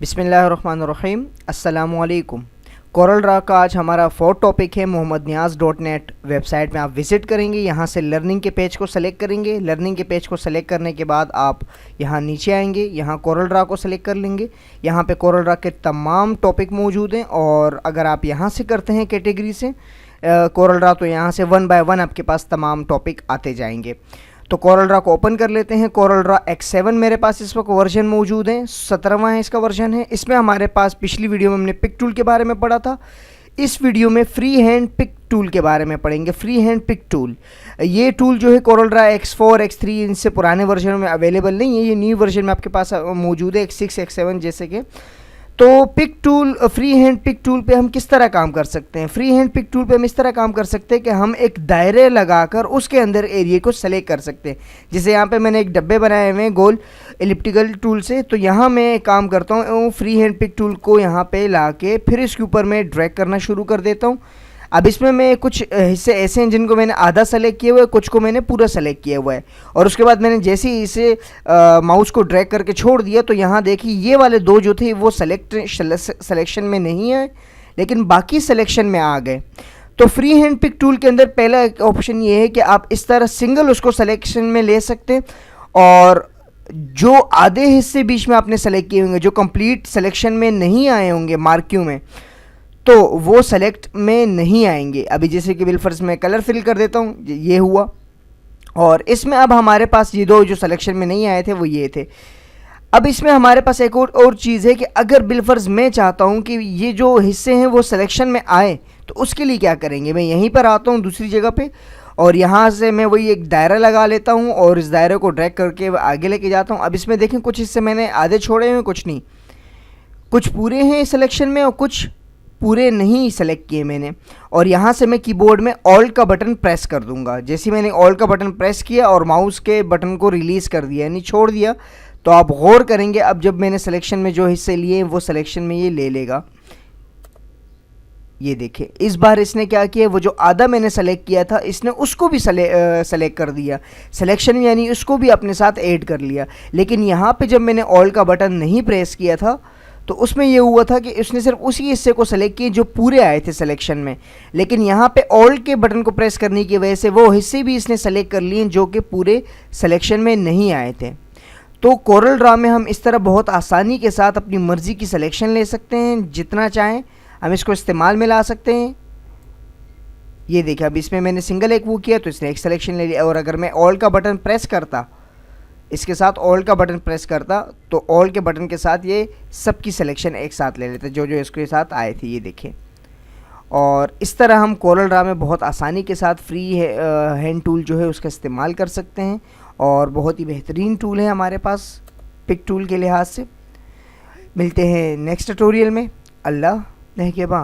बिस्मिल्लाहिर्रहमानिर्रहीम, अस्सलामुअलैकुम। Corel Draw का आज हमारा 4th टॉपिक है। mohammadniyaz.net वेबसाइट में आप विज़िट करेंगे, यहाँ से लर्निंग के पेज को सेलेक्ट करेंगे। लर्निंग के पेज को सेलेक्ट करने के बाद आप यहाँ नीचे आएंगे, यहाँ कोरल ड्रा को सेलेक्ट कर लेंगे। यहाँ पे कोरल ड्रा के तमाम टॉपिक मौजूद हैं और अगर आप यहाँ से करते हैं कैटेगरी से कोरल ड्रा, तो यहाँ से 1 बाय 1 आपके पास तमाम टॉपिक आते जाएंगे। तो कोरल ड्रा को ओपन कर लेते हैं। कोरल ड्रा X7 मेरे पास इस वक्त वर्जन मौजूद है, 17वां है इसका वर्जन है। इसमें हमारे पास पिछली वीडियो में हमने पिक टूल के बारे में पढ़ा था। इस वीडियो में फ्री हैंड पिक टूल के बारे में पढ़ेंगे। फ्री हैंड पिक टूल, ये टूल जो है कोरल ड्रा X4 X3 इनसे पुराने वर्जन में अवेलेबल नहीं है, ये न्यू वर्जन में आपके पास मौजूद है X6 X7 जैसे कि। तो pick tool, free hand pick tool पे हम किस तरह काम कर सकते हैं? फ्री हैंड पिक टूल पे हम इस तरह काम कर सकते हैं कि हम एक दायरे लगाकर उसके अंदर एरिया को सेलेक्ट कर सकते हैं। जैसे यहाँ पे मैंने एक डब्बे बनाए हुए हैं गोल एलिप्टिकल टूल से, तो यहाँ मैं काम करता हूँ फ्री हैंड पिक टूल को यहाँ पे ला के फिर इसके ऊपर मैं ड्रैग करना शुरू कर देता हूँ। अब इसमें मैं कुछ हिस्से ऐसे हैं जिनको मैंने आधा सेलेक्ट किया हुआ है, कुछ को मैंने पूरा सेलेक्ट किया हुआ है। और उसके बाद मैंने जैसे ही इसे माउस को ड्रैग करके छोड़ दिया तो यहाँ देखिए ये वाले दो जो थे वो सिलेक्शन में नहीं आए, लेकिन बाकी सिलेक्शन में आ गए। तो फ्री हैंड पिक टूल के अंदर पहला ऑप्शन ये है कि आप इस तरह सिंगल उसको सिलेक्शन में ले सकते हैं, और जो आधे हिस्से बीच में आपने सेलेक्ट किए होंगे, जो कंप्लीट सिलेक्शन में नहीं आए होंगे मार्क्यू में, तो वो सेलेक्ट में नहीं आएंगे। अभी जैसे कि बिलफर्स में कलर फिल कर देता हूँ, ये हुआ। और इसमें अब हमारे पास ये दो जो सिलेक्शन में नहीं आए थे वो ये थे। अब इसमें हमारे पास एक और चीज़ है कि अगर बिलफर्स मैं चाहता हूँ कि ये जो हिस्से हैं वो सिलेक्शन में आए, तो उसके लिए क्या करेंगे? मैं यहीं पर आता हूँ दूसरी जगह पे और यहाँ से मैं वही एक दायरा लगा लेता हूँ और इस दायरे को ड्रैग करके आगे लेके जाता हूँ। अब इसमें देखें कुछ हिस्से मैंने आधे छोड़े हुए, कुछ नहीं, कुछ पूरे हैं सिलेक्शन में और कुछ पूरे नहीं सेलेक्ट किए मैंने। और यहाँ से मैं कीबोर्ड में ऑल्ट का बटन प्रेस कर दूंगा। जैसे मैंने ऑल्ट का बटन प्रेस किया और माउस के बटन को रिलीज़ कर दिया, यानी छोड़ दिया, तो आप गौर करेंगे अब जब मैंने सिलेक्शन में जो हिस्से लिए वो सिलेक्शन में ये ले लेगा। ये देखें, इस बार इसने क्या किया, वो जो आधा मैंने सेलेक्ट किया था इसने उसको भी सेलेक्ट कर दिया सिलेक्शन में, यानी उसको भी अपने साथ ऐड कर लिया। लेकिन यहाँ पे जब मैंने ऑल्ट का बटन नहीं प्रेस किया था तो उसमें ये हुआ था कि उसने सिर्फ उसी हिस्से को सेलेक्ट किए जो पूरे आए थे सिलेक्शन में। लेकिन यहाँ पे ऑल्ट के बटन को प्रेस करने की वजह से वो हिस्से भी इसने सेलेक्ट कर लिए जो कि पूरे सिलेक्शन में नहीं आए थे। तो कोरल ड्रा में हम इस तरह बहुत आसानी के साथ अपनी मर्ज़ी की सिलेक्शन ले सकते हैं, जितना चाहें हम इसको इस्तेमाल में ला सकते हैं। ये देखिए, अब इसमें मैंने सिंगल एक वो किया तो इसने एक सिलेक्शन ले लिया, और अगर मैं ऑल का बटन प्रेस करता, इसके साथ ऑल का बटन प्रेस करता, तो ऑल के बटन के साथ ये सबकी सिलेक्शन एक साथ ले लेते जो जो इसके साथ आए थे। ये देखें, और इस तरह हम कोरल ड्रा में बहुत आसानी के साथ फ्री हैंड टूल जो है उसका इस्तेमाल कर सकते हैं, और बहुत ही बेहतरीन टूल है हमारे पास पिक टूल के लिहाज से। मिलते हैं नेक्स्ट ट्यूटोरियल में। अल्लाह नेहकेबान।